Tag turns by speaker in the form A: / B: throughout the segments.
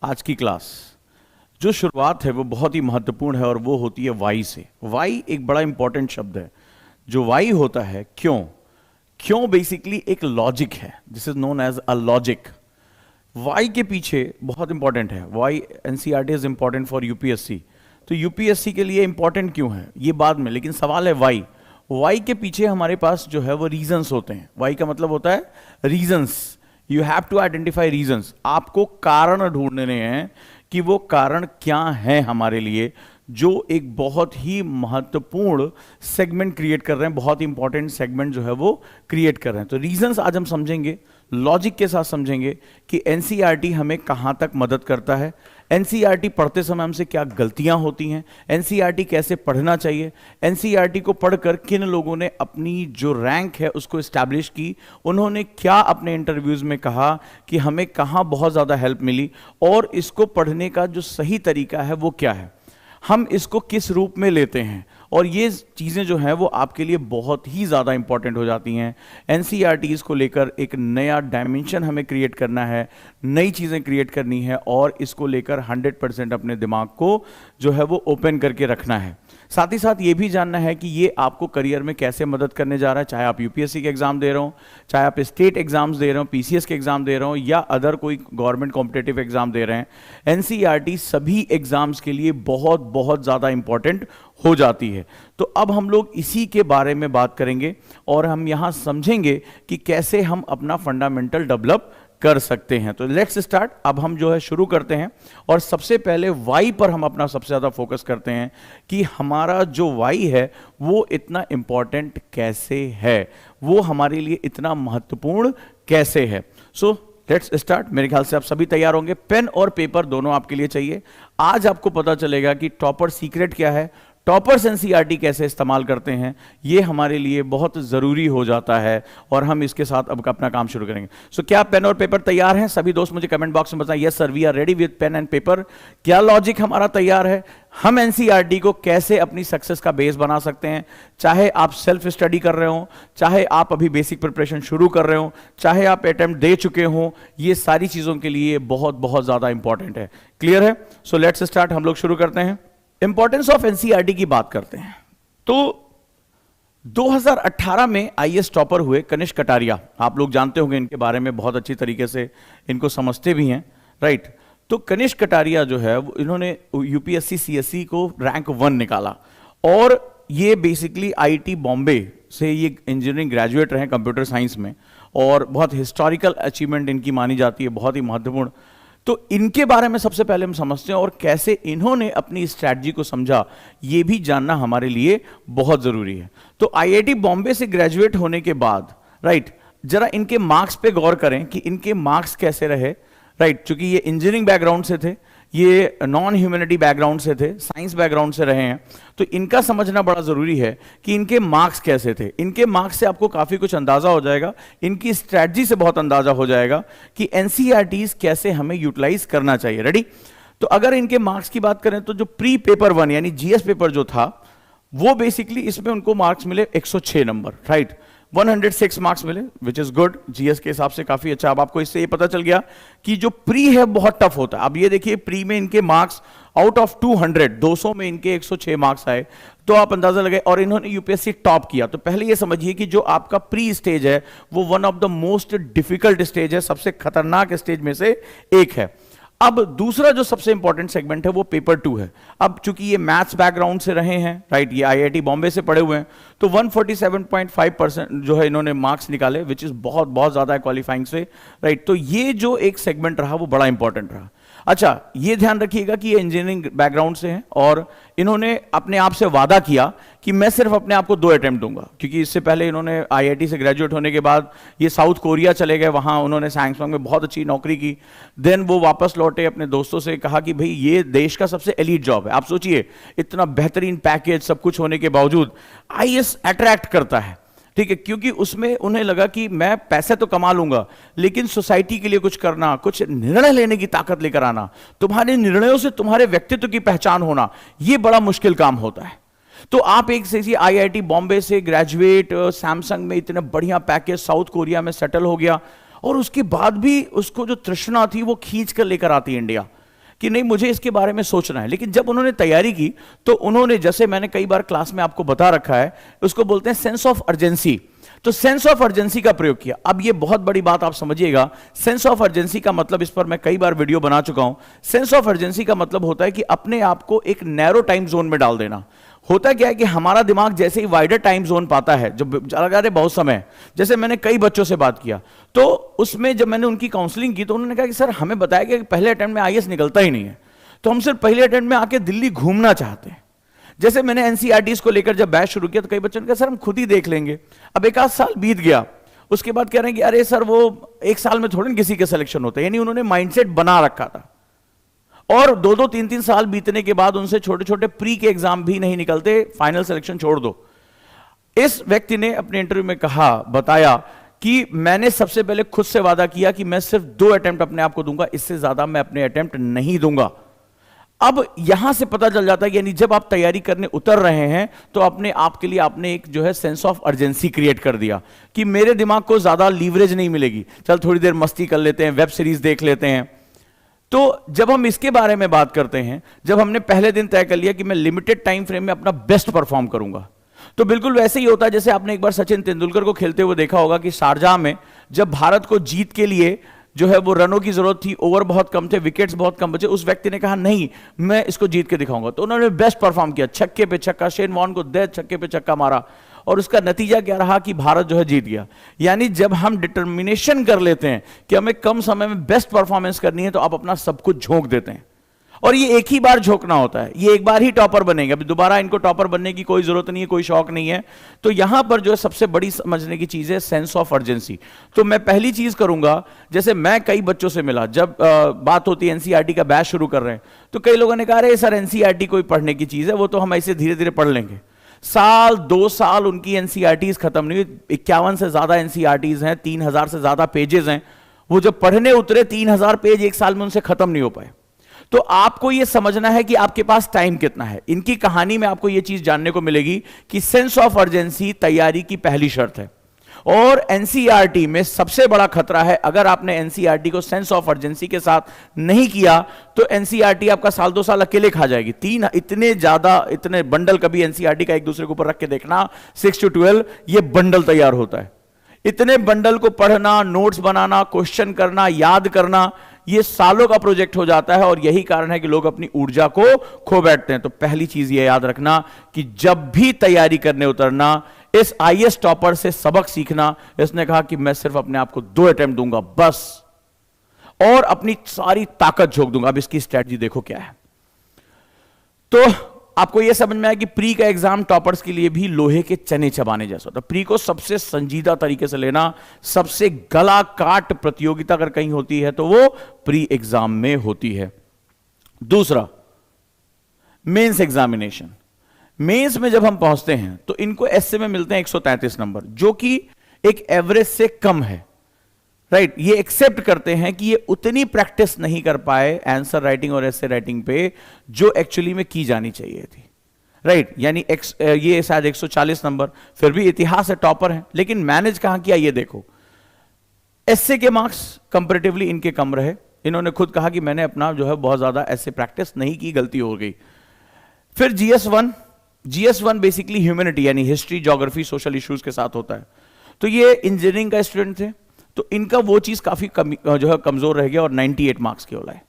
A: आज की क्लास जो शुरुआत है वो बहुत ही महत्वपूर्ण है और वो होती है वाई से। वाई एक बड़ा इंपॉर्टेंट शब्द है। जो वाई होता है क्यों, क्यों बेसिकली एक लॉजिक है, this is known as a logic. Why के पीछे बहुत इंपॉर्टेंट है। Why NCERT is important for UPSC. तो यूपीएससी के लिए इंपॉर्टेंट क्यों है ये बाद में, लेकिन सवाल है वाई। वाई के पीछे हमारे पास जो है वो रीजंस होते हैं। वाई का मतलब होता है reasons. You have to identify reasons. आपको कारण ढूंढने हैं कि वो कारण क्या है हमारे लिए, जो एक बहुत ही महत्वपूर्ण सेगमेंट क्रिएट कर रहे हैं, बहुत ही इंपॉर्टेंट सेगमेंट जो है वो क्रिएट कर रहे हैं। तो रीजंस आज हम समझेंगे, लॉजिक के साथ समझेंगे कि एनसीईआरटी हमें कहां तक मदद करता है, एनसीईआरटी पढ़ते समय हमसे क्या गलतियां होती हैं, एनसीईआरटी कैसे पढ़ना चाहिए, एनसीईआरटी को पढ़कर किन लोगों ने अपनी जो रैंक है उसको एस्टैब्लिश की, उन्होंने क्या अपने इंटरव्यूज में कहा कि हमें कहां बहुत ज़्यादा हेल्प मिली, और इसको पढ़ने का जो सही तरीका है वो क्या है, हम इसको किस रूप में लेते हैं, और ये चीज़ें जो हैं वो आपके लिए बहुत ही ज़्यादा इंपॉर्टेंट हो जाती हैं। एनसीईआरटीज़ को लेकर एक नया डायमेंशन हमें क्रिएट करना है, नई चीज़ें क्रिएट करनी है, और इसको लेकर 100% अपने दिमाग को जो है वो ओपन करके रखना है। साथ ही साथ ये भी जानना है कि ये आपको करियर में कैसे मदद करने जा रहा है, चाहे आप यूपीएससी के एग्जाम दे रहे हो, चाहे आप स्टेट एग्जाम्स दे रहे हो, पीसीएस के एग्जाम दे रहे हो, या अदर कोई गवर्नमेंट कॉम्पिटेटिव एग्जाम दे रहे हैं। एनसीईआरटी सभी एग्जाम्स के लिए बहुत बहुत ज़्यादा इंपॉर्टेंट हो जाती है। तो अब हम लोग इसी के बारे में बात करेंगे और हम यहाँ समझेंगे कि कैसे हम अपना फंडामेंटल डेवलप कर सकते हैं। तो लेट्स स्टार्ट। अब हम जो है शुरू करते हैं, और सबसे पहले वाई पर हम अपना सबसे ज़्यादा फोकस करते हैं कि हमारा जो वाई है वो इतना इंपॉर्टेंट कैसे है, वो हमारे लिए इतना महत्वपूर्ण कैसे है। So let's start. मेरे ख्याल से आप सभी तैयार होंगे। पेन और पेपर दोनों आपके लिए चाहिए। आज आपको पता चलेगा कि टॉपर सीक्रेट क्या है, टॉपर्स एनसीईआरटी कैसे इस्तेमाल करते हैं, ये हमारे लिए बहुत ज़रूरी हो जाता है, और हम इसके साथ अब अपना काम शुरू करेंगे। सो क्या पेन और पेपर तैयार हैं? सभी दोस्त मुझे कमेंट बॉक्स में बताएं, yes sir we are ready with pen and paper. क्या लॉजिक हमारा तैयार है, हम एनसीईआरटी को कैसे अपनी सक्सेस का बेस बना सकते हैं, चाहे आप सेल्फ स्टडी कर रहे हो, चाहे आप अभी बेसिक प्रिपरेशन शुरू कर रहे हो, चाहे आप अटेम्प्ट दे चुके हो, ये सारी चीज़ों के लिए बहुत बहुत ज़्यादा इंपॉर्टेंट है। क्लियर है? So let's start. हम लोग शुरू करते हैं। इंपॉर्टेंस ऑफ एनसीईआरटी की बात करते हैं। तो 2018 में आईएएस टॉपर हुए कनिष्क कटारिया, आप लोग जानते होंगे इनके बारे में, बहुत अच्छी तरीके से इनको समझते भी हैं, राइट। तो कनिष्क कटारिया जो है इन्होंने यूपीएससी सीएससी को रैंक 1 निकाला, और ये बेसिकली आईआईटी बॉम्बे से ये इंजीनियरिंग ग्रेजुएट रहे कंप्यूटर साइंस में, और बहुत हिस्टोरिकल अचीवमेंट इनकी मानी जाती है, बहुत ही महत्वपूर्ण। तो इनके बारे में सबसे पहले हम समझते हैं, और कैसे इन्होंने अपनी स्ट्रैटेजी को समझा, ये भी जानना हमारे लिए बहुत जरूरी है। तो आईआईटी बॉम्बे से ग्रेजुएट होने के बाद, राइट, जरा इनके मार्क्स पे गौर करें कि इनके मार्क्स कैसे रहे, राइट। चूंकि ये इंजीनियरिंग बैकग्राउंड से थे, ये नॉन ह्यूमैनिटी बैकग्राउंड से थे, साइंस बैकग्राउंड से रहे हैं, तो इनका समझना बड़ा जरूरी है कि इनके मार्क्स कैसे थे। इनके मार्क्स से आपको काफी कुछ अंदाजा हो जाएगा, इनकी स्ट्रैटेजी से बहुत अंदाजा हो जाएगा कि एनसीईआरटीज कैसे हमें यूटिलाइज करना चाहिए। रेडी? तो अगर इनके मार्क्स की बात करें तो जो प्री पेपर 1 यानी जीएस पेपर जो था, वो बेसिकली इसमें उनको मार्क्स मिले 106 नंबर, राइट। 106 मार्क्स मिले, विच इज गुड, जीएस के हिसाब से काफी अच्छा। अब आपको इससे ये पता चल गया कि जो प्री है बहुत टफ होता है। अब ये देखिए, प्री में इनके मार्क्स आउट ऑफ 200 में इनके 106 मार्क्स आए, तो आप अंदाजा लगाए, और इन्होंने यूपीएससी टॉप किया। तो पहले ये समझिए कि जो आपका प्री स्टेज है वो one of the most difficult stage है, सबसे खतरनाक स्टेज में से एक है। अब दूसरा जो सबसे इंपॉर्टेंट सेगमेंट है वो पेपर 2 है। अब चूंकि ये मैथ्स बैकग्राउंड से रहे हैं, राइट, ये आईआईटी बॉम्बे से पढ़े हुए हैं, तो 147.5% जो है इन्होंने मार्क्स निकाले, विच इज बहुत बहुत ज्यादा है क्वालिफाइंग से, राइट। तो ये जो एक सेगमेंट रहा वो बड़ा इंपॉर्टेंट रहा। अच्छा, ये ध्यान रखिएगा कि ये इंजीनियरिंग बैकग्राउंड से हैं, और इन्होंने अपने आप से वादा किया कि मैं सिर्फ अपने आप को 2 अटेम्प्ट दूंगा, क्योंकि इससे पहले इन्होंने आईआईटी से ग्रेजुएट होने के बाद ये साउथ कोरिया चले गए, वहां उन्होंने सैमसंग में बहुत अच्छी नौकरी की। देन वो वापस लौटे, अपने दोस्तों से कहा कि भाई ये देश का सबसे एलीट जॉब है। आप सोचिए, इतना बेहतरीन पैकेज सब कुछ होने के बावजूद आईएएस अट्रैक्ट करता है, ठीक है, क्योंकि उसमें उन्हें लगा कि मैं पैसे तो कमा लूंगा, लेकिन सोसाइटी के लिए कुछ करना, कुछ निर्णय लेने की ताकत लेकर आना, तुम्हारे निर्णयों से तुम्हारे व्यक्तित्व की पहचान होना, यह बड़ा मुश्किल काम होता है। तो आप एक से आईआईटी बॉम्बे से ग्रेजुएट, सैमसंग में इतने बढ़िया पैकेज, साउथ कोरिया में सेटल हो गया, और उसके बाद भी उसको जो तृष्णा थी वो खींच कर लेकर आती इंडिया। कि नहीं मुझे इसके बारे में सोचना है। लेकिन जब उन्होंने तैयारी की तो उन्होंने, जैसे मैंने कई बार क्लास में आपको बता रखा है, उसको बोलते हैं सेंस ऑफ अर्जेंसी। तो सेंस ऑफ अर्जेंसी का प्रयोग किया। अब ये बहुत बड़ी बात आप समझिएगा, सेंस ऑफ अर्जेंसी का मतलब, इस पर मैं कई बार वीडियो बना चुका हूं। सेंस ऑफ अर्जेंसी का मतलब होता है कि अपने आप को एक नैरो टाइम जोन में डाल देना। होता क्या है कि हमारा दिमाग जैसे ही वाइडर टाइम जोन पाता है, जब लगा रहे बहुत समय, जैसे मैंने कई बच्चों से बात किया तो उसमें जब मैंने उनकी काउंसलिंग की तो उन्होंने कहा कि सर हमें बताया गया कि पहले अटेम्प्ट में आईएएस निकलता ही नहीं है, तो हम सिर्फ पहले अटेम्प्ट में आके दिल्ली घूमना चाहते हैं। जैसे मैंने एनसीईआरटीज को लेकर जब बैच शुरू किया तो कई बच्चों ने कहा सर हम खुद ही देख लेंगे। अब एक आध साल बीत गया, उसके बाद कह रहे हैं कि अरे सर वो एक साल में थोड़ी किसी के सिलेक्शन होते हैं, यानी उन्होंने माइंडसेट बना रखा था। और 2-2, 3-3 साल बीतने के बाद उनसे छोटे छोटे प्री के एग्जाम भी नहीं निकलते, फाइनल सिलेक्शन छोड़ दो। इस व्यक्ति ने अपने इंटरव्यू में कहा, बताया कि मैंने सबसे पहले खुद से वादा किया कि मैं सिर्फ 2 अटेम्प्ट अपने आप को दूंगा, इससे ज्यादा मैं अपने अटेम्प्ट नहीं दूंगा। अब यहां से पता चल जाता है कि यानी जब आप तैयारी करने उतर रहे हैं तो अपने आप के लिए आपने एक जो है सेंस ऑफ अर्जेंसी क्रिएट कर दिया कि मेरे दिमाग को ज्यादा लीवरेज नहीं मिलेगी, चल थोड़ी देर मस्ती कर लेते हैं, वेब सीरीज देख लेते हैं। तो जब हम इसके बारे में बात करते हैं, जब हमने पहले दिन तय कर लिया कि मैं लिमिटेड टाइम फ्रेम में अपना बेस्ट परफॉर्म करूंगा, तो बिल्कुल वैसे ही होता है जैसे आपने एक बार सचिन तेंदुलकर को खेलते हुए देखा होगा कि शारजाह में जब भारत को जीत के लिए जो है वो रनों की जरूरत थी, ओवर बहुत कम थे, विकेट्स बहुत कम बचे, उस व्यक्ति ने कहा नहीं मैं इसको जीत के दिखाऊंगा, तो उन्होंने बेस्ट परफॉर्म किया, छक्के पे छक्का, शेन वॉर्न को दे छक्के पे छक्का मारा, और उसका नतीजा क्या रहा कि भारत जो है जीत गया। यानी जब हम डिटर्मिनेशन कर लेते हैं कि हमें कम समय में बेस्ट परफॉर्मेंस करनी है तो आप अपना सब कुछ झोंक देते हैं, और ये एक ही बार झोंकना होता है, ये एक बार ही टॉपर बनेंगे, अभी दोबारा इनको टॉपर बनने की कोई जरूरत नहीं है, कोई शौक नहीं है। तो यहां पर जो है सबसे बड़ी समझने की चीज है सेंस ऑफ अर्जेंसी। तो मैं पहली चीज करूंगा, जैसे मैं कई बच्चों से मिला, जब बात होती है एनसीईआरटी का बैच शुरू कर रहे हैं तो कई लोगों ने कहा अरे सर एनसीईआरटी कोई पढ़ने की चीज है, वो तो हम ऐसे धीरे धीरे पढ़ लेंगे। साल 2 साल उनकी एनसीईआरटीज खत्म नहीं हुई, 51 से ज्यादा एनसीईआरटीज हैं, 3000 से ज्यादा पेजेस हैं, वो जब पढ़ने उतरे 3000 पेज एक साल में उनसे खत्म नहीं हो पाए। तो आपको यह समझना है कि आपके पास टाइम कितना है। इनकी कहानी में आपको यह चीज जानने को मिलेगी कि सेंस ऑफ अर्जेंसी तैयारी की पहली शर्त है, और एनसीईआरटी में सबसे बड़ा खतरा है अगर आपने एनसीईआरटी को सेंस ऑफ अर्जेंसी के साथ नहीं किया तो एनसीईआरटी आपका साल 2 साल अकेले खा जाएगी। इतने बंडल कभी एनसीईआरटी का एक दूसरे के ऊपर रख के देखना, 6 to 12 ये बंडल तैयार होता है। इतने बंडल को पढ़ना, नोट्स बनाना, क्वेश्चन करना, याद करना, ये सालों का प्रोजेक्ट हो जाता है, और यही कारण है कि लोग अपनी ऊर्जा को खो बैठते हैं। तो पहली चीज ये याद रखना कि जब भी तैयारी करने उतरना, इस आईएएस टॉपर से सबक सीखना। इसने कहा कि मैं सिर्फ अपने आप को 2 अटेम्प्ट दूंगा बस, और अपनी सारी ताकत झोंक दूंगा। अब इसकी स्ट्रेटजी देखो क्या है। तो आपको यह समझ में आया कि प्री का एग्जाम टॉपर्स के लिए भी लोहे के चने चबाने जैसा होता है। प्री को सबसे संजीदा तरीके से लेना, सबसे गला काट प्रतियोगिता अगर कहीं होती है तो वो प्री एग्जाम में होती है। दूसरा, मेंस एग्जामिनेशन। मेंस में जब हम पहुंचते हैं तो इनको एसए में मिलते हैं 133 नंबर, जो कि एक एवरेज से कम है, राइट। ये एक्सेप्ट करते हैं कि ये उतनी प्रैक्टिस नहीं कर पाए आंसर राइटिंग और एसे राइटिंग पे जो एक्चुअली में की जानी चाहिए थी, राइट। यानी ये शायद 140 नंबर, फिर भी इतिहास से टॉपर है, लेकिन मैनेज कहां किया ये देखो। एसे के मार्क्स कंपैरेटिवली इनके कम रहे। इन्होंने खुद कहा कि मैंने अपना जो है बहुत ज्यादा ऐसे प्रैक्टिस नहीं की, गलती हो गई। फिर जीएस1 बेसिकली ह्यूमैनिटी यानी हिस्ट्री, ज्योग्राफी, सोशल इश्यूज के साथ होता है। तो ये इंजीनियरिंग का स्टूडेंट थे, तो इनका वो चीज काफी जो है कमजोर रह गया, और 98 मार्क्स के लाए।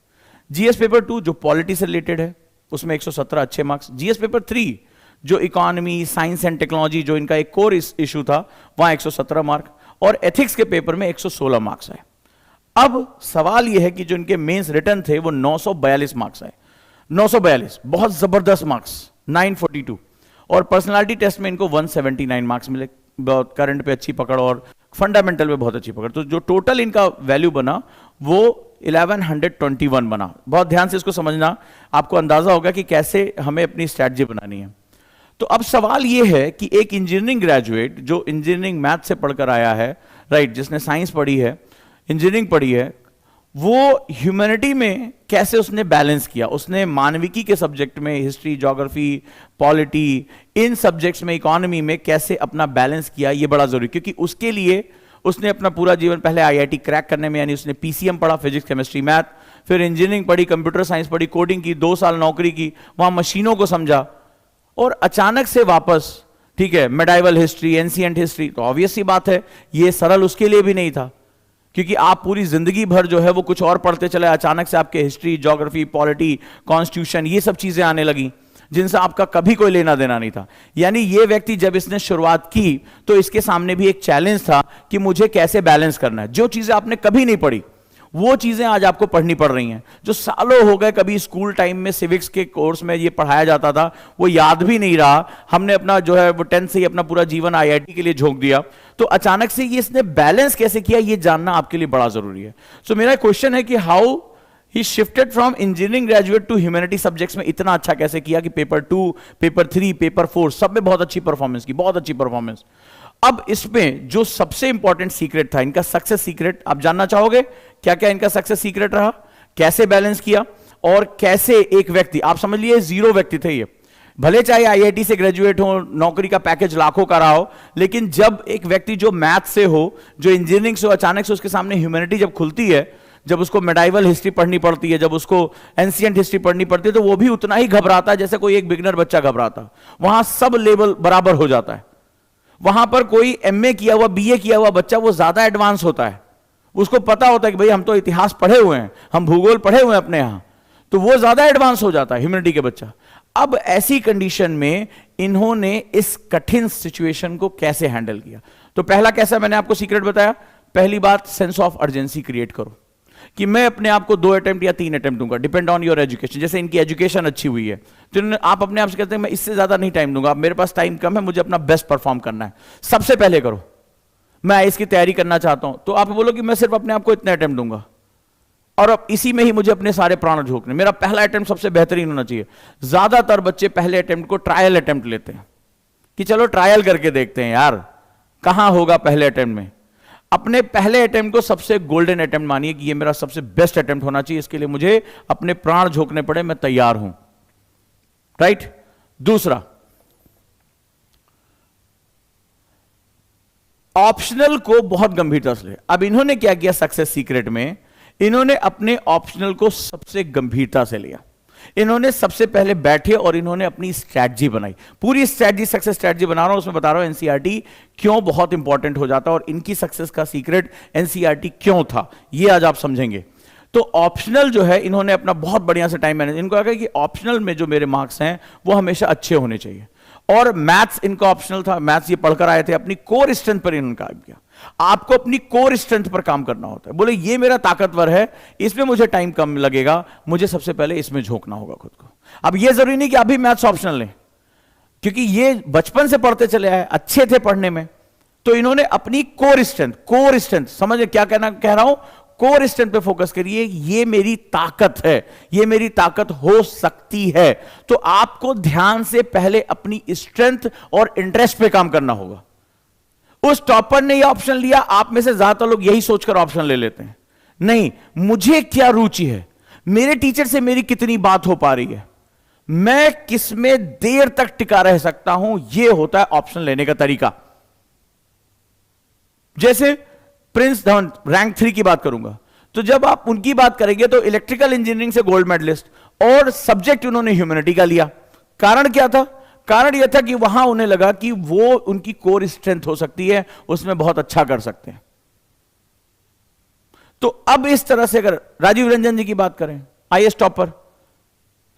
A: जीएस पेपर 2 जो पॉलिटी से रिलेटेड है उसमें 117 अच्छे मार्क्स। जीएस पेपर 3 जो इकोनॉमी, साइंस एंड टेक्नोलॉजी, जो इनका एक कोर इशू था, वहां 117 मार्क, और एथिक्स के पेपर में 116 मार्क्स आए। अब सवाल यह है कि जो इनके मेंस रिटर्न थे वो 942 मार्क्स आए। 942 बहुत जबरदस्त मार्क्स, 942। और पर्सनालिटी टेस्ट में इनको 179 मार्क्स मिले, बहुत करंट पे अच्छी पकड़ और फंडामेंटल में बहुत अच्छी पकड़। तो जो टोटल इनका वैल्यू बना वो 1121 बना। बहुत ध्यान से इसको समझना, आपको अंदाजा होगा कि कैसे हमें अपनी स्ट्रैटेजी बनानी है। तो अब सवाल यह है कि एक इंजीनियरिंग ग्रेजुएट जो इंजीनियरिंग मैथ से पढ़कर आया है, राइट, जिसने साइंस पढ़ी है, इंजीनियरिंग पढ़ी है, वो ह्यूमैनिटी में कैसे उसने बैलेंस किया। उसने मानविकी के सब्जेक्ट में, हिस्ट्री, ज्योग्राफी, पॉलिटी, इन सब्जेक्ट्स में, इकोनॉमी में कैसे अपना बैलेंस किया, ये बड़ा जरूरी, क्योंकि उसके लिए उसने अपना पूरा जीवन पहले आईआईटी क्रैक करने में, यानी उसने पीसीएम पढ़ा, फिजिक्स केमिस्ट्री मैथ, फिर इंजीनियरिंग पढ़ी, कंप्यूटर साइंस पढ़ी, कोडिंग की, 2 साल नौकरी की, वहां मशीनों को समझा, और अचानक से वापस, ठीक है, मेडाइवल हिस्ट्री, एंशिएंट हिस्ट्री। तो ऑब्वियस सी बात है ये सरल उसके लिए भी नहीं था, क्योंकि आप पूरी जिंदगी भर जो है वो कुछ और पढ़ते चले, अचानक से आपके हिस्ट्री, ज्योग्राफी, पॉलिटी, कॉन्स्टिट्यूशन, ये सब चीजें आने लगी जिनसे आपका कभी कोई लेना देना नहीं था। यानी ये व्यक्ति जब इसने शुरुआत की तो इसके सामने भी एक चैलेंज था कि मुझे कैसे बैलेंस करना है। जो चीजें आपने कभी नहीं पढ़ी वो चीजें आज आपको पढ़नी पड़ रही हैं। जो सालों हो गए कभी स्कूल टाइम में सिविक्स के कोर्स में ये पढ़ाया जाता था वो याद भी नहीं रहा, हमने अपना जो है वो 10th से ही अपना पूरा जीवन आईआईटी के लिए झोंक दिया। तो अचानक से ये इसने बैलेंस कैसे किया ये जानना आपके लिए बड़ा जरूरी है। सो मेरा क्वेश्चन है कि how he shifted from engineering graduate to humanity subjects में इतना अच्छा कैसे किया कि पेपर 2, पेपर 3, पेपर 4 सब में बहुत अच्छी परफॉर्मेंस की, बहुत अच्छी परफॉर्मेंस। अब इसमें जो सबसे इंपॉर्टेंट सीक्रेट था, इनका सक्सेस सीक्रेट आप जानना चाहोगे? क्या क्या इनका सक्सेस सीक्रेट रहा, कैसे बैलेंस किया, और कैसे एक व्यक्ति, आप समझ लिए जीरो व्यक्ति थे ये, भले चाहे आईआईटी से ग्रेजुएट हो, नौकरी का पैकेज लाखों का रहा हो, लेकिन जब एक व्यक्ति जो मैथ से हो, जो इंजीनियरिंग से हो, अचानक से उसके सामने ह्यूमैनिटी जब खुलती है, जब उसको मेडाइवल हिस्ट्री पढ़नी पड़ती है, जब उसको एंशिएंट हिस्ट्री पढ़नी पड़ती है, तो वो भी उतना ही घबराता है जैसे कोई एक बिगिनर बच्चा घबराता। वहां सब लेवल बराबर हो जाता है। वहां पर कोई एमए किया हुआ, बीए किया हुआ बच्चा वो ज्यादा एडवांस होता है, उसको पता होता है कि भाई हम तो इतिहास पढ़े हुए हैं, हम भूगोल पढ़े हुए हैं अपने यहां, तो वो ज्यादा एडवांस हो जाता है ह्यूमैनिटी के बच्चा। अब ऐसी कंडीशन में इन्होंने इस कठिन सिचुएशन को कैसे हैंडल किया? तो पहला कैसा मैंने आपको सीक्रेट बताया, पहली बात सेंस ऑफ अर्जेंसी क्रिएट करो कि मैं अपने आप को 2 अटेम्प्ट या 3 अटेम्प्ट दूंगा, डिपेंड ऑन योर एजुकेशन। जैसे इनकी एजुकेशन अच्छी हुई है तो आप अपने आप से कहते हैं मैं इससे ज्यादा नहीं टाइम दूंगा, मेरे पास टाइम कम है, मुझे अपना बेस्ट परफॉर्म करना है, सबसे पहले करो। मैं आईएएस की तैयारी करना चाहता हूं तो आप बोलो कि मैं सिर्फ अपने आप को इतने अटेम्प्ट दूंगा और अब इसी में ही मुझे अपने सारे प्राण झोंकने, मेरा पहला अटेम्प्ट सबसे बेहतरीन होना चाहिए। ज्यादातर बच्चे पहले अटेम्प्ट को ट्रायल अटेम्प्ट लेते हैं कि चलो ट्रायल करके देखते हैं यार कहां होगा पहले अटेम्प्ट में। अपने पहले अटेम्प्ट को सबसे गोल्डन अटेम्प्ट मानिए कि ये मेरा सबसे बेस्ट अटेम्प्ट होना चाहिए, इसके लिए मुझे अपने प्राण झोंकने पड़े, मैं तैयार हूं, राइट। दूसरा, ऑप्शनल को बहुत गंभीरता से ले। अब इन्होंने क्या किया सक्सेस सीक्रेट में, इन्होंने अपने ऑप्शनल को सबसे गंभीरता से लिया। इन्होंने सबसे पहले बैठे और इन्होंने अपनी स्ट्रैटेजी बनाई, पूरी स्ट्रैटेजी, सक्सेस स्ट्रैटेजी बना रहा हूं, उसमें बता रहा हूं एनसीईआरटी क्यों बहुत इंपॉर्टेंट हो जाता है और इनकी सक्सेस का सीक्रेट एनसीईआरटी क्यों था, ये आज आप समझेंगे। तो ऑप्शनल जो है इन्होंने अपना बहुत बढ़िया से टाइम मैनेज, इनको कहा कि ऑप्शनल में जो मेरे मार्क्स हैं वो हमेशा अच्छे होने चाहिए। और मैथ्स इनका ऑप्शनल था, मैथ्स ये पढ़कर आए थे, अपनी कोर स्ट्रेंथ पर इन्होंने काम किया। आपको अपनी कोर स्ट्रेंथ पर काम करना होता है, बोले ये मेरा ताकतवर है, इसमें मुझे टाइम कम लगेगा, मुझे सबसे पहले इसमें झोंकना होगा खुद को। अब ये जरूरी नहीं कि आप भी मैथ्स ऑप्शनल लें, क्योंकि ये बचपन से पढ़ते चले आए, अच्छे थे पढ़ने में, तो इन्होंने अपनी कोर स्ट्रेंथ समझ क्या कहना कह रहा हूं, कोर स्ट्रेंथ पे फोकस करिए, ये मेरी ताकत है, ये मेरी ताकत हो सकती है। तो आपको ध्यान से पहले अपनी स्ट्रेंथ और इंटरेस्ट पे काम करना होगा। उस टॉपर ने ये ऑप्शन लिया, आप में से ज्यादातर लोग यही सोचकर ऑप्शन ले लेते हैं, नहीं मुझे क्या रुचि है, मेरे टीचर से मेरी कितनी बात हो पा रही है, मैं किसमें देर तक टिका रह सकता हूं, यह होता है ऑप्शन लेने का तरीका। जैसे प्रिंस धवन रैंक 3 की बात करूंगा, तो जब आप उनकी बात करेंगे तो इलेक्ट्रिकल इंजीनियरिंग से गोल्ड मेडलिस्ट और सब्जेक्ट उन्होंने ह्यूमैनिटी का लिया। कारण क्या था? कारण यह था कि वहां उन्हें लगा कि वो उनकी कोर स्ट्रेंथ हो सकती है, उसमें बहुत अच्छा कर सकते हैं। तो अब इस तरह से अगर राजीव रंजन जी की बात करें, आईएएस टॉपर,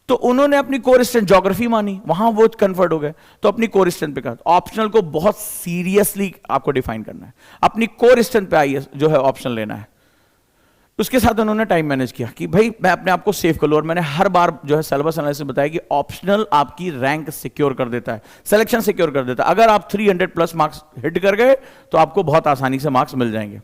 A: तो उन्होंने अपनी कोर स्ट्रेंथ ज्योग्राफी मानी, वहां वो कन्वर्ट हो गए, तो अपनी कोर स्ट्रेंथ पे कहा। ऑप्शनल को बहुत सीरियसली आपको डिफाइन करना है, अपनी कोर स्ट्रेंथ पे आईएएस जो है ऑप्शन लेना है। उसके साथ उन्होंने टाइम मैनेज किया कि भाई मैं अपने आप को सेव कर लूं, और मैंने हर बार जो है सिलेबस एनालिसिस बताया कि ऑप्शनल आपकी रैंक सिक्योर कर देता है, सिलेक्शन सिक्योर कर देता है। अगर आप 300+ मार्क्स हिट कर गए तो आपको बहुत आसानी से मार्क्स मिल जाएंगे।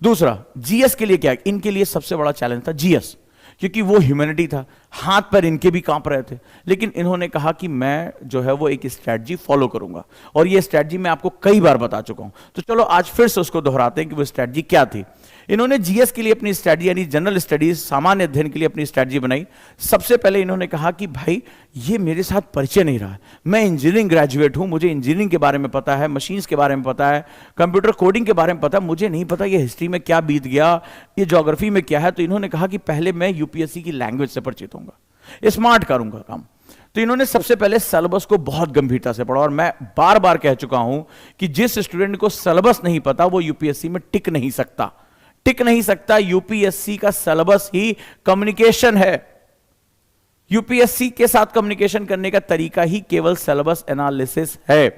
A: दूसरा, जीएस के लिए क्या, इनके लिए सबसे बड़ा चैलेंज था जीएस, क्योंकि वो ह्यूमैनिटी था, हाथ पर इनके भी कांप रहे थे, लेकिन इन्होंने कहा कि मैं जो है वो एक स्ट्रैटेजी फॉलो करूंगा, और ये स्ट्रैटेजी मैं आपको कई बार बता चुका हूं, तो चलो आज फिर से उसको दोहराते हैं कि वो स्ट्रैटेजी क्या थी। इन्होंने जीएस के लिए अपनी स्ट्रेटजी यानी जनरल स्टडीज सामान्य अध्ययन के लिए अपनी स्ट्रेटजी बनाई। सबसे पहले इन्होंने कहा कि भाई ये मेरे साथ परिचय नहीं रहा, मैं इंजीनियरिंग ग्रेजुएट हूं, मुझे इंजीनियरिंग के बारे में पता है, मशीन्स के बारे में पता है, कंप्यूटर कोडिंग के बारे में पता है, मुझे नहीं पता ये हिस्ट्री में क्या बीत गया, ये ज्योग्राफी में क्या है। तो इन्होंने कहा कि पहले मैं यूपीएससी की लैंग्वेज से परिचित होऊंगा, स्मार्ट करूंगा काम। तो इन्होंने सबसे पहले सिलेबस को बहुत गंभीरता से पढ़ा, और मैं बार बार कह चुका हूं कि जिस स्टूडेंट को सिलेबस नहीं पता वो यूपीएससी में टिक नहीं सकता, टिक नहीं सकता। यूपीएससी का सिलेबस ही कम्युनिकेशन है, यूपीएससी के साथ कम्युनिकेशन करने का तरीका ही केवल सिलेबस एनालिसिस है।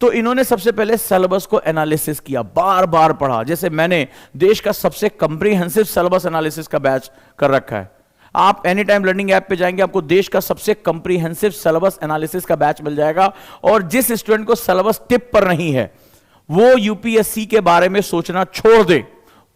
A: तो इन्होंने सबसे पहले सिलेबस को एनालिसिस किया, बार बार पढ़ा। जैसे मैंने देश का सबसे कॉम्प्रिहेंसिव सिलेबस एनालिसिस का बैच कर रखा है, आप एनी टाइम लर्निंग ऐप पे जाएंगे, आपको देश का सबसे कॉम्प्रिहेंसिव सिलेबस एनालिसिस का बैच मिल जाएगा। और जिस स्टूडेंट को सिलेबस टिप पर नहीं है वो यूपीएससी के बारे में सोचना छोड़ दे,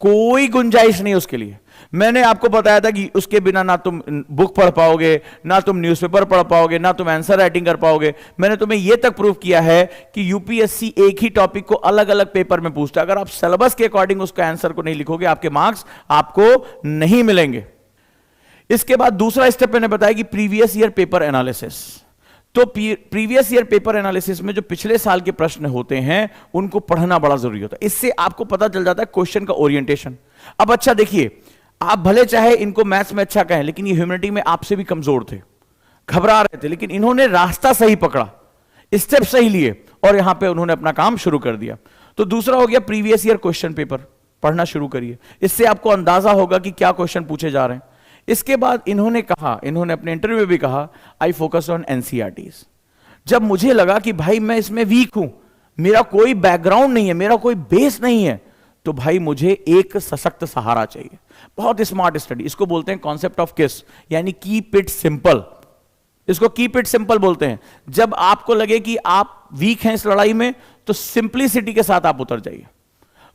A: कोई गुंजाइश नहीं उसके लिए। मैंने आपको बताया था कि उसके बिना ना तुम बुक पढ़ पाओगे, ना तुम न्यूज़पेपर पढ़ पाओगे, ना तुम आंसर राइटिंग कर पाओगे। मैंने तुम्हें यह तक प्रूव किया है कि यूपीएससी एक ही टॉपिक को अलग अलग पेपर में पूछता है, अगर आप सिलेबस के अकॉर्डिंग उसका आंसर को नहीं लिखोगे आपके मार्क्स आपको नहीं मिलेंगे। इसके बाद दूसरा स्टेप मैंने बताया कि प्रीवियस ईयर पेपर एनालिसिस। तो प्रीवियस ईयर पेपर एनालिसिस में जो पिछले साल के प्रश्न होते हैं उनको पढ़ना बड़ा जरूरी होता है, इससे आपको पता चल जाता है क्वेश्चन का ओरिएंटेशन। अब अच्छा देखिए, आप भले चाहे इनको मैथ्स में अच्छा कहें, लेकिन ये ह्यूमैनिटी में आपसे भी कमजोर थे, घबरा रहे थे, लेकिन इन्होंने रास्ता सही पकड़ा, स्टेप सही लिए और यहां पे उन्होंने अपना काम शुरू कर दिया। तो दूसरा हो गया प्रीवियस ईयर क्वेश्चन पेपर पढ़ना शुरू करिए, इससे आपको अंदाजा होगा कि क्या क्वेश्चन पूछे जा रहे हैं। इसके बाद इन्होंने कहा, इन्होंने अपने इंटरव्यू में भी कहा, आई फोकस ऑन एनसीईआरटीज। जब मुझे लगा कि भाई मैं इसमें वीक हूं, मेरा कोई बैकग्राउंड नहीं है, मेरा कोई बेस नहीं है, तो भाई मुझे एक सशक्त सहारा चाहिए, बहुत स्मार्ट स्टडी। इसको बोलते हैं कॉन्सेप्ट ऑफ किस, यानी कीप इट सिंपल। इसको कीप इट सिंपल बोलते हैं। जब आपको लगे कि आप वीक हैं इस लड़ाई में, तो सिंपलिसिटी के साथ आप उतर जाइए,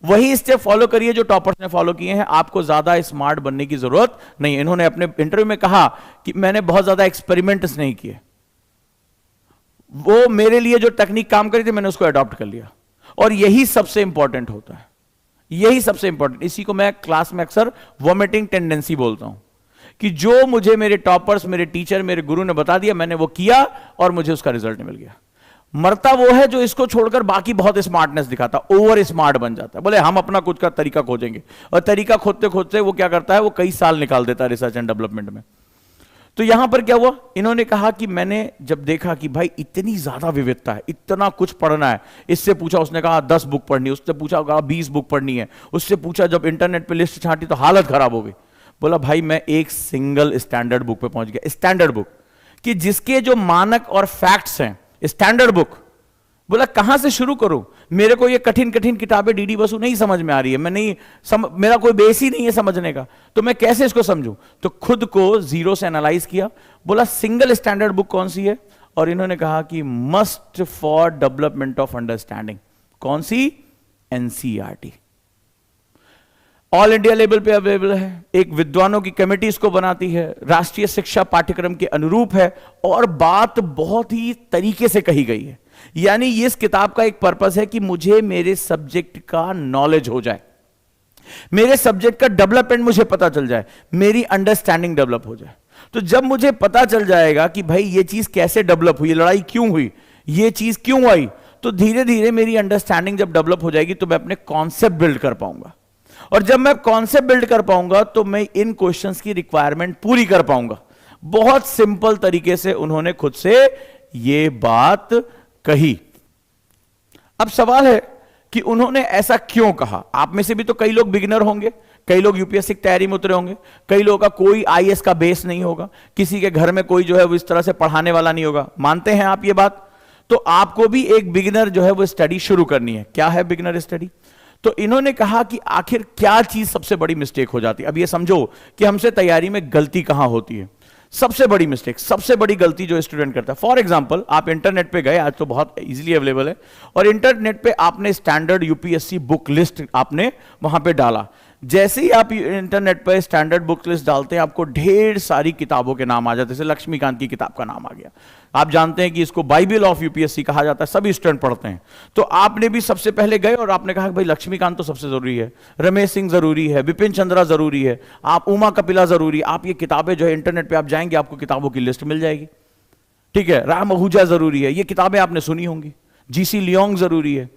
A: वही स्टेप फॉलो करिए जो टॉपर्स ने फॉलो किए हैं। आपको ज्यादा स्मार्ट बनने की जरूरत नहीं। इन्होंने अपने इंटरव्यू में कहा कि मैंने बहुत ज्यादा एक्सपेरिमेंट्स नहीं किए, वो मेरे लिए जो टेक्निक काम करी थी मैंने उसको अडॉप्ट कर लिया, और यही सबसे इंपॉर्टेंट होता है, यही सबसे इंपॉर्टेंट। इसी को मैं क्लास में अक्सर वॉमिटिंग टेंडेंसी बोलता हूं, कि जो मुझे मेरे टॉपर्स, मेरे टीचर, मेरे गुरु ने बता दिया, मैंने वो किया और मुझे उसका रिजल्ट मिल गया। मरता वो है जो इसको छोड़कर बाकी बहुत स्मार्टनेस दिखाता, ओवर स्मार्ट बन जाता है, बोले हम अपना कुछ का तरीका खोजेंगे, और तरीका खोदते खोदते वो क्या करता है, वो कई साल निकाल देता है रिसर्च एंड डेवलपमेंट में। तो यहां पर क्या हुआ, इन्होंने कहा कि मैंने जब देखा कि भाई इतनी ज्यादा विविधता है, इतना कुछ पढ़ना है, इससे पूछा, उसने कहा 10 बुक पढ़नी है, उससे पूछा कहा 20 बुक पढ़नी है, उससे पूछा, जब इंटरनेट पे लिस्ट छांटी तो हालत खराब हो गई। बोला भाई मैं एक सिंगल स्टैंडर्ड बुक पे पहुंच गया, स्टैंडर्ड बुक, कि जिसके जो मानक और फैक्ट्स हैं, स्टैंडर्ड बुक। बोला कहां से शुरू करूं, मेरे को ये कठिन कठिन किताबें डीडी बसु नहीं समझ में आ रही है, मैं नहीं मेरा कोई बेस ही नहीं है समझने का, तो मैं कैसे इसको समझूं। तो खुद को जीरो से एनालाइज किया, बोला सिंगल स्टैंडर्ड बुक कौन सी है, और इन्होंने कहा कि must for development of understanding. कौन सी, एनसीईआरटी, ऑल इंडिया लेवल पे अवेलेबल है, एक विद्वानों की कमेटी इसको बनाती है, राष्ट्रीय शिक्षा पाठ्यक्रम के अनुरूप है, और बात बहुत ही तरीके से कही गई है। यानी ये इस किताब का एक पर्पस है कि मुझे मेरे सब्जेक्ट का नॉलेज हो जाए, मेरे सब्जेक्ट का डेवलपमेंट मुझे पता चल जाए, मेरी अंडरस्टैंडिंग डेवलप हो जाए। तो जब मुझे पता चल जाएगा कि भाई ये चीज कैसे डेवलप हुई, लड़ाई क्यों हुई, ये चीज क्यों आई, तो धीरे धीरे मेरी अंडरस्टैंडिंग जब डेवलप हो जाएगी तो मैं अपने कॉन्सेप्ट बिल्ड कर पाऊंगा, और जब मैं कॉन्सेप्ट बिल्ड कर पाऊंगा तो मैं इन क्वेश्चंस की रिक्वायरमेंट पूरी कर पाऊंगा। बहुत सिंपल तरीके से उन्होंने खुद से ये बात कही। अब सवाल है कि उन्होंने ऐसा क्यों कहा। आप में से भी तो कई लोग बिगिनर होंगे, कई लोग यूपीएससी की तैयारी में उतरे होंगे, कई लोगों का कोई आईएएस का बेस नहीं होगा, किसी के घर में कोई जो है वो इस तरह से पढ़ाने वाला नहीं होगा। मानते हैं आप ये बात? तो आपको भी एक बिगिनर जो है वो स्टडी शुरू करनी है। क्या है बिगिनर स्टडी? तो इन्होंने कहा कि आखिर क्या चीज सबसे बड़ी मिस्टेक हो जाती है। अब ये समझो कि हमसे तैयारी में गलती कहां होती है। सबसे बड़ी मिस्टेक, सबसे बड़ी गलती जो स्टूडेंट करता है, फॉर एग्जांपल आप इंटरनेट पे गए, आज तो बहुत इजीली अवेलेबल है, और इंटरनेट पे आपने स्टैंडर्ड यूपीएससी बुक लिस्ट आपने वहां पे डाला। जैसे ही आप इंटरनेट पर स्टैंडर्ड बुक लिस्ट डालते हैं आपको ढेर सारी किताबों के नाम आ जाते हैं। जैसे लक्ष्मीकांत की किताब का नाम आ गया। आप जानते हैं कि इसको बाइबल ऑफ यूपीएससी कहा जाता है, सभी स्टूडेंट पढ़ते हैं। तो आपने भी सबसे पहले गए और आपने कहा कि भाई लक्ष्मीकांत तो सबसे जरूरी है, रमेश सिंह जरूरी है, बिपिन चंद्रा जरूरी है, आप उमा कपिला जरूरी। आप ये किताबें जो है इंटरनेट पर आप जाएंगे आपको किताबों की लिस्ट मिल जाएगी। ठीक है, राम आहूजा जरूरी है, ये किताबें आपने सुनी होंगी। जीसी लियोंग जरूरी है।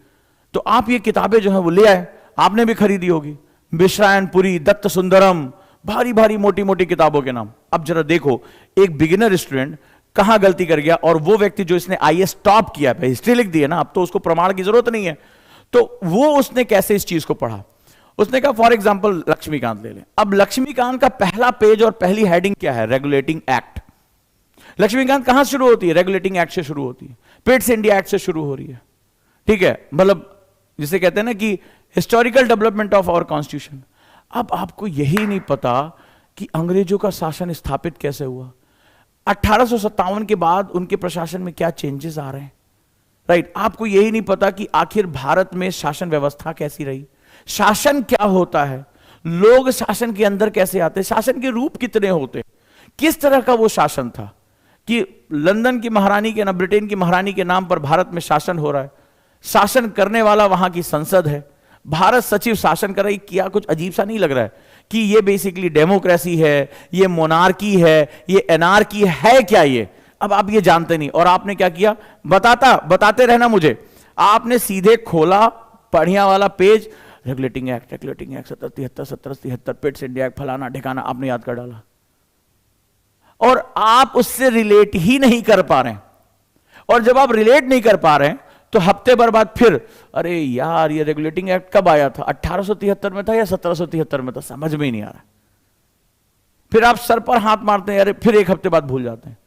A: तो आप ये किताबें जो है वो ले आए, आपने भी खरीदी होगी। मिश्रायनपुरी, दत्त सुंदरम, भारी भारी मोटी मोटी किताबों के नाम। अब जरा देखो एक बिगिनर स्टूडेंट कहां गलती कर गया, और वो व्यक्ति जो इसने आईएएस टॉप किया, हिस्ट्री लिख दी है ना, अब तो उसको प्रमाण की जरूरत नहीं है, तो वो उसने कैसे इस चीज को पढ़ा। उसने कहा फॉर एग्जाम्पल लक्ष्मीकांत ले लें। अब लक्ष्मीकांत का पहला पेज और पहली हेडिंग क्या है? Regulating act. लक्ष्मीकांत कहां शुरू होती है? रेगुलेटिंग एक्ट से शुरू होती है, पिट्स इंडिया एक्ट से शुरू हो रही है। ठीक है, मतलब जिसे कहते हैं ना कि historical development of our constitution. अब आपको यही नहीं पता कि अंग्रेजों का शासन स्थापित कैसे हुआ, 1857 के बाद उनके प्रशासन में क्या चेंजेस आ रहे हैं, राइट। आपको यही नहीं पता कि आखिर भारत में शासन व्यवस्था कैसी रही, शासन क्या होता है, लोग शासन के अंदर कैसे आते हैं, शासन के रूप कितने होते हैं, किस तरह का वो शासन था कि लंदन की महारानी के ना ब्रिटेन की महारानी के नाम पर भारत में शासन हो रहा है, शासन करने वाला वहां की संसद है, भारत सचिव शासन कर रही। क्या कुछ अजीब सा नहीं लग रहा है कि ये बेसिकली डेमोक्रेसी है, ये मोनार्की है, ये एनार्की है क्या ये? अब आप ये जानते नहीं, और आपने क्या किया, बताते रहना मुझे। आपने सीधे खोला बढ़िया वाला page, regulating act 1773 Pitt's India act फलाना ठिकाना, आपने याद कर डाला और आप उससे रिलेट ही नहीं कर पा रहे हैं। और जब आप रिलेट नहीं कर पा रहे हैं तो हफ्ते भर बाद फिर, अरे यार ये रेगुलेटिंग एक्ट कब आया था, 1873 में था या 1773 में था, समझ में ही नहीं आ रहा। फिर आप सर पर हाथ मारते हैं, अरे फिर एक हफ्ते बाद भूल जाते हैं,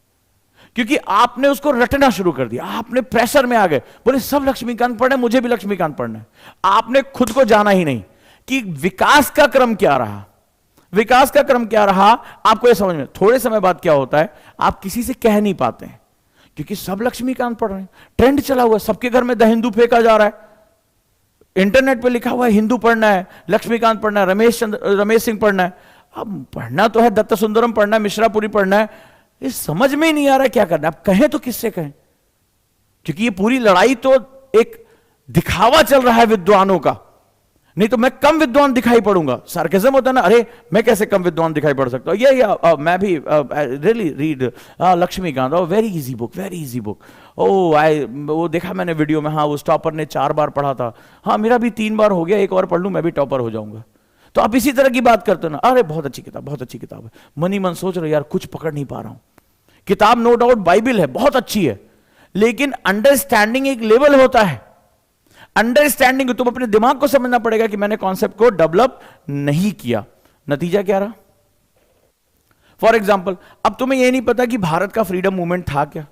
A: क्योंकि आपने उसको रटना शुरू कर दिया। आपने प्रेशर में आ गए, बोले सब लक्ष्मीकांत पढ़ना है, मुझे भी लक्ष्मीकांत पढ़ना है। आपने खुद को जाना ही नहीं कि विकास का क्रम क्या रहा, विकास का क्रम क्या रहा। आपको यह समझ में थोड़े समय बाद क्या होता है, आप किसी से कह नहीं पाते हैं क्योंकि सब लक्ष्मीकांत पढ़ रहे हैं, ट्रेंड चला हुआ है, सबके घर में द हिंदू फेंका जा रहा है, इंटरनेट पे लिखा हुआ है हिंदू पढ़ना है, लक्ष्मीकांत पढ़ना है, रमेश सिंह पढ़ना है। अब पढ़ना तो है, दत्त सुंदरम पढ़ना है, मिश्रापुरी पढ़ना है, ये समझ में ही नहीं आ रहा क्या करना है। अब कहें तो किससे कहें, क्योंकि ये पूरी लड़ाई तो एक दिखावा चल रहा है विद्वानों का। नहीं तो मैं कम विद्वान दिखाई पड़ूंगा, सार्केज्म होता है ना, अरे मैं कैसे कम विद्वान दिखाई पड़ सकता हूं, ये मैं भी really read Laxmikanth, very easy book, very easy book. वो देखा मैंने वीडियो में, हाँ उस टॉपर ने 4 बार पढ़ा था, हाँ मेरा भी 3 बार हो गया, एक और पढ़ लूं मैं भी टॉपर हो जाऊंगा। तो आप इसी तरह की बात करते हो ना, अरे बहुत अच्छी किताब, बहुत अच्छी किताब है, मन ही मन सोच रहे यार कुछ पकड़ नहीं पा रहा हूं। किताब नो डाउट बाइबल है, बहुत अच्छी है, लेकिन अंडरस्टैंडिंग एक लेवल होता है। अंडरस्टैंडिंग तुम अपने दिमाग को समझना पड़ेगा कि मैंने कॉन्सेप्ट को डेवलप नहीं किया, नतीजा क्या रहा। फॉर एग्जाम्पल, अब तुम्हें यह नहीं पता कि भारत का फ्रीडम मूवमेंट था क्या।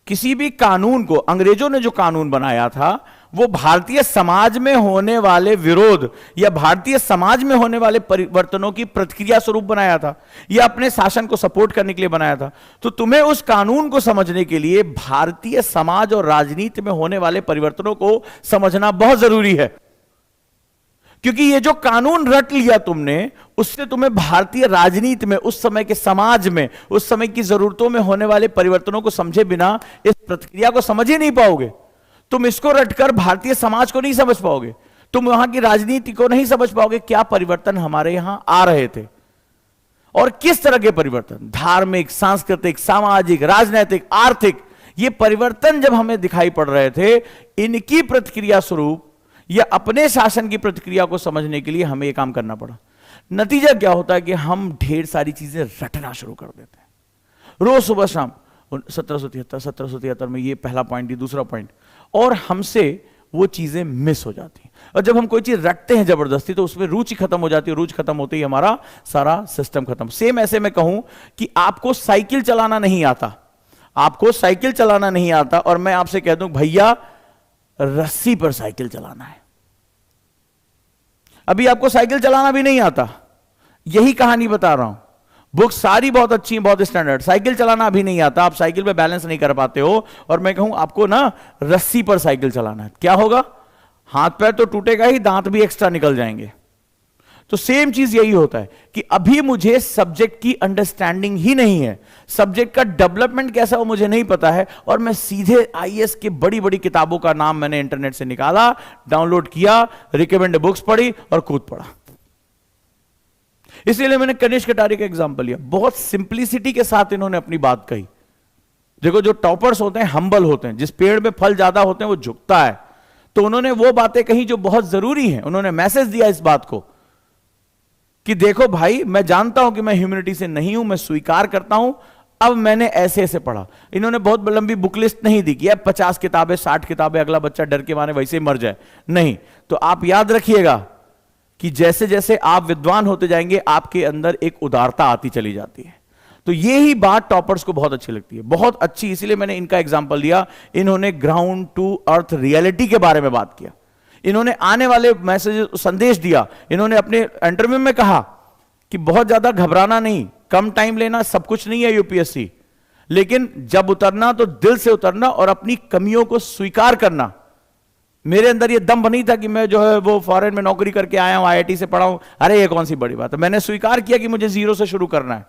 A: किसी भी कानून को, अंग्रेजों ने जो कानून बनाया था वो भारतीय समाज में होने वाले विरोध या भारतीय समाज में होने वाले परिवर्तनों की प्रतिक्रिया स्वरूप बनाया था, या अपने शासन को सपोर्ट करने के लिए बनाया था। तो तुम्हें उस कानून को समझने के लिए भारतीय समाज और राजनीति में होने वाले परिवर्तनों को समझना बहुत जरूरी है, क्योंकि ये जो कानून रट लिया तुमने, उससे तुम्हें भारतीय राजनीति में, उस समय के समाज में, उस समय की जरूरतों में होने वाले परिवर्तनों को समझे बिना इस प्रतिक्रिया को समझ ही नहीं पाओगे। तुम इसको रटकर भारतीय समाज को नहीं समझ पाओगे, तुम वहां की राजनीति को नहीं समझ पाओगे, क्या परिवर्तन हमारे यहां आ रहे थे और किस तरह के परिवर्तन, धार्मिक, सांस्कृतिक, सामाजिक, राजनीतिक, आर्थिक, ये परिवर्तन जब हमें दिखाई पड़ रहे थे, इनकी प्रतिक्रिया स्वरूप या अपने शासन की प्रतिक्रिया को समझने के लिए हमें यह काम करना पड़ा। नतीजा क्या होता है कि हम ढेर सारी चीजें रटना शुरू कर देते हैं, रोज सुबह शाम 1773 में ये पहला पॉइंट, ये दूसरा पॉइंट, और हमसे वो चीजें मिस हो जाती हैं। और जब हम कोई चीज रटते हैं जबरदस्ती तो उसमें रुचि खत्म हो जाती है, रुचि खत्म होते ही हमारा सारा सिस्टम खत्म। सेम ऐसे मैं कहूं कि आपको साइकिल चलाना नहीं आता, आपको साइकिल चलाना नहीं आता और मैं आपसे कह दूं भैया रस्सी पर साइकिल चलाना है, अभी आपको साइकिल चलाना भी नहीं आता, यही कहानी बता रहा हूं। बुक सारी बहुत अच्छी हैं, बहुत स्टैंडर्ड, साइकिल चलाना अभी नहीं आता, आप साइकिल पे बैलेंस नहीं कर पाते हो, और मैं कहूं आपको ना रस्सी पर साइकिल चलाना है, क्या होगा, हाथ पैर तो टूटेगा ही, दांत भी एक्स्ट्रा निकल जाएंगे। तो सेम चीज यही होता है कि अभी मुझे सब्जेक्ट की अंडरस्टैंडिंग ही नहीं है, सब्जेक्ट का डेवलपमेंट कैसा हो मुझे नहीं पता है, और मैं सीधे आईएएस की बड़ी बड़ी किताबों का नाम मैंने इंटरनेट से निकाला, डाउनलोड किया, रिकमेंड बुक्स पढ़ी और कूद पड़ा। इसलिए मैंने कनिष्क कटारिया का एग्जांपल लिया। बहुत सिंप्लिसिटी के साथ इन्होंने अपनी बात कही। देखो, जो टॉपर्स होते हैं हम्बल होते हैं, जिस पेड़ में फल ज्यादा होते हैं वो झुकता है। तो उन्होंने वो बातें कही जो बहुत जरूरी हैं। उन्होंने मैसेज दिया इस बात को कि देखो भाई, मैं जानता हूं कि मैं ह्यूमैनिटी से नहीं हूं, मैं स्वीकार करता हूं, अब मैंने ऐसे ऐसे पढ़ा। इन्होंने बहुत लंबी बुक लिस्ट नहीं दी कि 50 किताबें 60 किताबें, अगला बच्चा डर के मारे वैसे ही मर जाए। नहीं, तो आप याद रखिएगा कि जैसे जैसे आप विद्वान होते जाएंगे आपके अंदर एक उदारता आती चली जाती है। तो ये ही बात टॉपर्स को बहुत अच्छी लगती है, बहुत अच्छी। इसीलिए मैंने इनका एग्जांपल दिया। इन्होंने ग्राउंड टू अर्थ रियलिटी के बारे में बात किया, इन्होंने आने वाले मैसेज संदेश दिया। इन्होंने अपने इंटरव्यू में कहा कि बहुत ज्यादा घबराना नहीं, कम टाइम लेना, सब कुछ नहीं है यूपीएससी, लेकिन जब उतरना तो दिल से उतरना और अपनी कमियों को स्वीकार करना। मेरे अंदर ये दम नहीं था कि मैं जो है वो फॉरेन में नौकरी करके आया हूं, आईआईटी से पढ़ा हूं, अरे ये कौन सी बड़ी बात है। मैंने स्वीकार किया कि मुझे जीरो से शुरू करना है।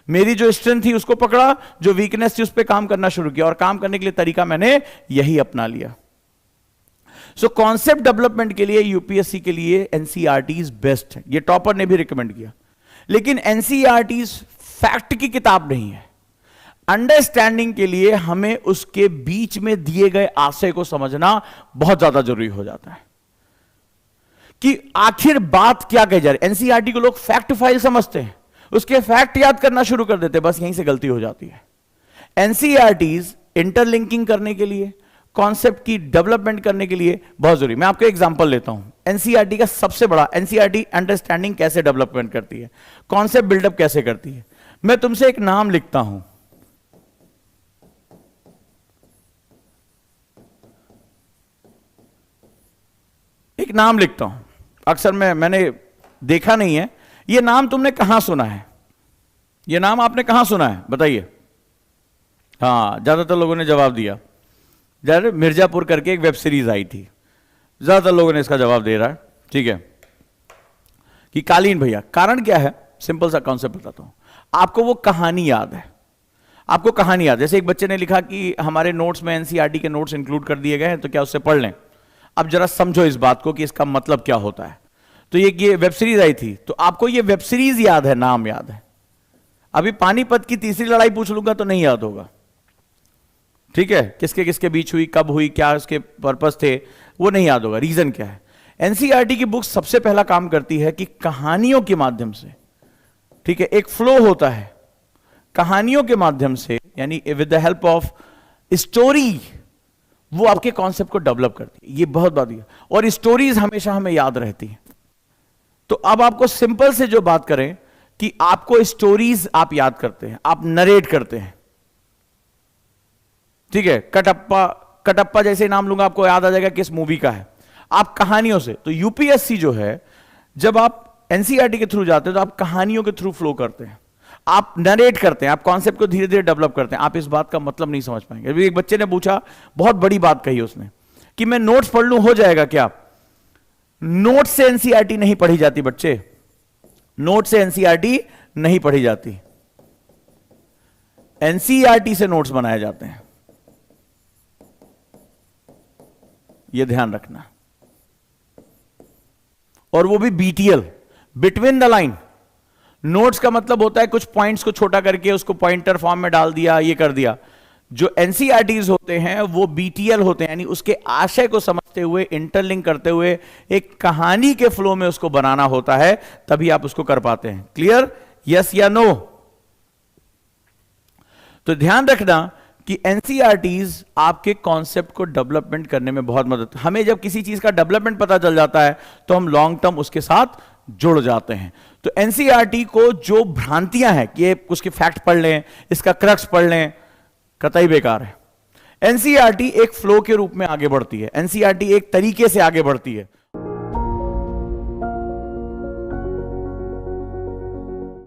A: मेरी जो स्ट्रेंथ थी उसको पकड़ा, जो वीकनेस थी उस पर काम करना शुरू किया, और काम करने के लिए तरीका मैंने यही अपना लिया। सो कॉन्सेप्ट डेवलपमेंट के लिए यूपीएससी के लिए एनसीईआरटी बेस्ट है, ये टॉपर ने भी रिकमेंड किया। लेकिन एनसीईआरटी फैक्ट की किताब नहीं है। अंडरस्टैंडिंग के लिए हमें उसके बीच में दिए गए आशय को समझना बहुत ज्यादा जरूरी हो जाता है कि आखिर बात क्या कही जा रही है। एनसीईआरटी को लोग फैक्ट फाइल समझते हैं, उसके फैक्ट याद करना शुरू कर देते हैं, बस यहीं से गलती हो जाती है। एनसीईआरटीज इंटरलिंकिंग करने के लिए, कॉन्सेप्ट की डेवलपमेंट करने के लिए बहुत जरूरी। मैं आपको एग्जांपल लेता हूं। एनसीईआरटी का सबसे बड़ा, एनसीईआरटी अंडरस्टैंडिंग कैसे डेवलपमेंट करती है, कॉन्सेप्ट बिल्डअप कैसे करती है। मैं तुमसे एक नाम लिखता हूं, एक नाम लिखता हूं, अक्सर मैंने देखा नहीं है, यह नाम तुमने कहां सुना है, यह नाम आपने कहां सुना है बताइए। हां, ज्यादातर लोगों ने जवाब दिया। मिर्जापुर करके एक वेब सीरीज आई थी, ज्यादातर लोगों ने इसका जवाब दे रहा है, ठीक है, कि कालीन भैया। कारण क्या है, सिंपल सा कॉन्सेप्ट बताता हूं आपको। वो कहानी याद है, आपको कहानी याद। जैसे एक बच्चे ने लिखा कि हमारे नोट्स में एनसीईआरटी के नोट्स इंक्लूड कर दिए गए हैं, तो क्या उससे पढ़ लें। अब जरा समझो इस बात को कि इसका मतलब क्या होता है। तो ये वेब सीरीज आई थी, तो आपको ये वेब सीरीज याद है, नाम याद है। अभी पानीपत की तीसरी लड़ाई पूछ लूंगा तो नहीं याद होगा, ठीक है, किसके किसके बीच हुई, कब हुई, क्या उसके पर्पस थे, वो नहीं याद होगा। रीजन क्या है। एनसीईआरटी की बुक सबसे पहला काम करती है कि कहानियों के माध्यम से, ठीक है, एक फ्लो होता है, कहानियों के माध्यम से, यानी with the help of story, वो आपके कॉन्सेप्ट को डेवलप करती है। ये बहुत बात है, और स्टोरीज हमेशा हमें याद रहती है। तो अब आपको सिंपल से जो बात करें कि आपको स्टोरीज आप याद करते हैं, आप नरेट करते हैं, ठीक है। कटप्पा, कटप्पा जैसे नाम लूंगा आपको याद आ जाएगा किस मूवी का है। आप कहानियों से, तो यूपीएससी जो है, जब आप एनसीईआरटी के थ्रू जाते हैं तो आप कहानियों के थ्रू फ्लो करते हैं, आप नरेट करते हैं, आप कॉन्सेप्ट को धीरे धीरे डेवलप करते हैं। आप इस बात का मतलब नहीं समझ पाएंगे। अभी एक बच्चे ने पूछा, बहुत बड़ी बात कही उसने, कि मैं नोट्स पढ़ लूं हो जाएगा क्या। नोट से एनसीईआरटी नहीं पढ़ी जाती बच्चे, नोट से एनसीईआरटी नहीं पढ़ी जाती, एनसीईआरटी से नोट्स बनाए जाते हैं, यह ध्यान रखना। और वो भी BTL, between the line. Notes का मतलब होता है कुछ पॉइंट्स को छोटा करके उसको पॉइंटर फॉर्म में डाल दिया, ये कर दिया। जो एनसीईआरटीज होते हैं वो बीटीएल होते हैं, यानी उसके आशय को समझते हुए, इंटरलिंक करते हुए एक कहानी के फ्लो में उसको बनाना होता है, तभी आप उसको कर पाते हैं। क्लियर, यस या नो। तो ध्यान रखना कि एनसीईआरटीज आपके कॉन्सेप्ट को डेवलपमेंट करने में बहुत मदद। हमें जब किसी चीज का डेवलपमेंट पता चल जाता है तो हम लॉन्ग टर्म उसके साथ जुड़ जाते हैं। तो एनसीईआरटी को जो भ्रांतियां हैं कि उसके फैक्ट पढ़ लें, इसका क्रक्स पढ़ लें, कतई बेकार है। एनसीईआरटी एक फ्लो के रूप में आगे बढ़ती है, एनसीईआरटी एक तरीके से आगे बढ़ती है।